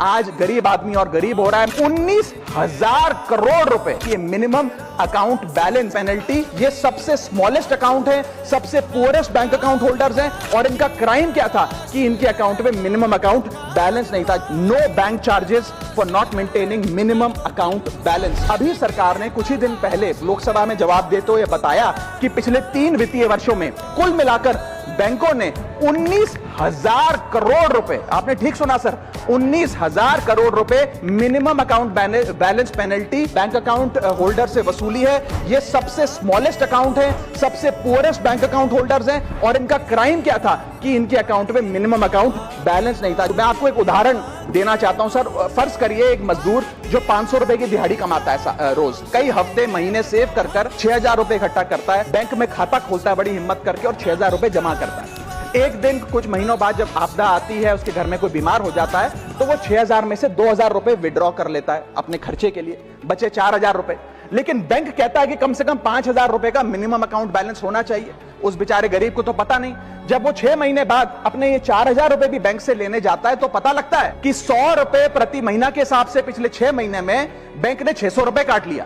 आज गरीब आदमी और गरीब हो रहा है। 19,000 करोड़ रुपए ये मिनिमम अकाउंट बैलेंस पेनल्टी, ये सबसे स्मॉलेस्ट अकाउंट है, सबसे पुअरेस्ट बैंक अकाउंट होल्डर्स हैं, और इनका क्राइम क्या था कि इनके अकाउंट में मिनिमम अकाउंट बैलेंस नहीं था। No bank charges for not maintaining minimum account balance. अभी सरकार ने कुछ ही दिन पहले लोकसभा में जवाब देते हुए बताया कि पिछले 3 वित्तीय वर्षों में कुल मिलाकर बैंकों ने 19,000 करोड़ रुपए, आपने ठीक सुना सर, 19,000 करोड़ रुपए minimum account balance penalty bank account holder से वसूली है। ये सबसे स्मॉलेस्ट अकाउंट है, सबसे पुअरेस्ट बैंक अकाउंट होल्डर्स हैं, और इनका क्राइम क्या था कि इनके अकाउंट में मिनिमम अकाउंट बैलेंस नहीं था। मैं आपको एक उदाहरण देना चाहता हूं सर। फर्ज करिए एक मजदूर जो 500 रुपए की दिहाड़ी कमाता है रोज, कई हफ्ते महीने सेव कर 6,000 रुपए इकट्ठा करता है, बैंक में खाता खोलता है बड़ी हिम्मत करके और 6,000 रुपए जमा करता है। एक दिन कुछ महीनों बाद जब आपदा आती है, उसके घर में कोई बीमार हो जाता है, तो वो 6,000 में से 2,000 रुपए विड्रॉ कर लेता है अपने खर्चे के लिए, बचे 4,000 रुपए। लेकिन बैंक कहता है कि कम से कम 5,000 रुपए का मिनिमम अकाउंट बैलेंस होना चाहिए। उस बेचारे गरीब को तो पता नहीं। जब वो 6 महीने बाद अपने ये 4,000 रुपए भी बैंक से लेने जाता है, तो पता लगता है कि 100 रुपए प्रति महीना के हिसाब से पिछले 6 महीने में बैंक ने 600 रुपए काट लिया।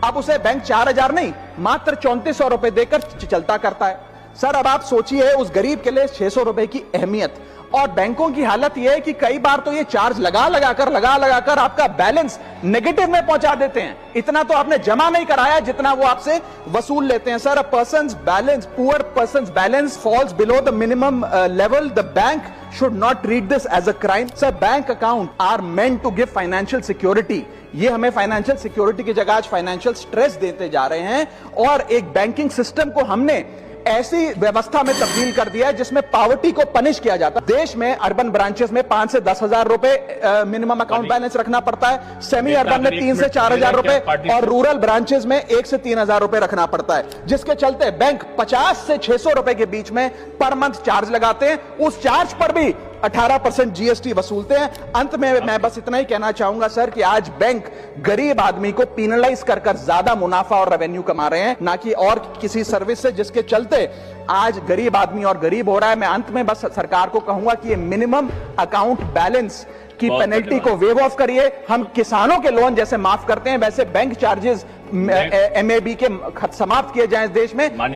अब उसे बैंक 4,000 नहीं, मात्र 3,400 रुपए देकर चलता करता है। सर अब आप सोचिए उस गरीब के लिए 600 रुपए की अहमियत। और बैंकों की हालत यह है कि कई बार तो ये चार्ज लगा लगाकर आपका बैलेंस नेगेटिव में पहुंचा देते हैं। इतना तो आपने जमा नहीं कराया जितना वो आपसे वसूल लेते हैं। Sir, poor persons balance falls below the minimum level, the bank should not treat this as a crime. Sir, bank account are meant to give financial security. ये हमें फाइनेंशियल सिक्योरिटी की जगह आज फाइनेंशियल स्ट्रेस देते जा रहे हैं, और एक बैंकिंग सिस्टम को हमने ऐसी व्यवस्था में तब्दील कर दिया है जिसमें पॉवर्टी को पनिश किया जाता है। देश में अर्बन ब्रांचेस में 5 से 10,000 रुपए मिनिमम अकाउंट बैलेंस रखना पड़ता है, सेमी अर्बन में 3 से 4,000 रुपए, और रूरल ब्रांचेस में 1 से 3,000 रुपए रखना पड़ता है, जिसके चलते बैंक 50 से 600 रुपए के बीच में पर मंथ चार्ज लगाते हैं। उस चार्ज पर भी 18% जीएसटी वसूलते हैं। अंत में मैं बस इतना ही कहना चाहूंगा सर कि आज बैंक गरीब आदमी को पीनलाइज कर ज्यादा मुनाफा और रेवेन्यू कमा रहे हैं, ना कि और किसी सर्विस से, जिसके चलते आज गरीब आदमी और गरीब हो रहा है। मैं अंत में बस सरकार को कहूंगा कि ये मिनिमम अकाउंट बैलेंस की पेनल्टी को वेव ऑफ करिए। हम किसानों के लोन जैसे माफ करते हैं, वैसे बैंक चार्जेस MAB के समाप्त किए जाएं इस देश में।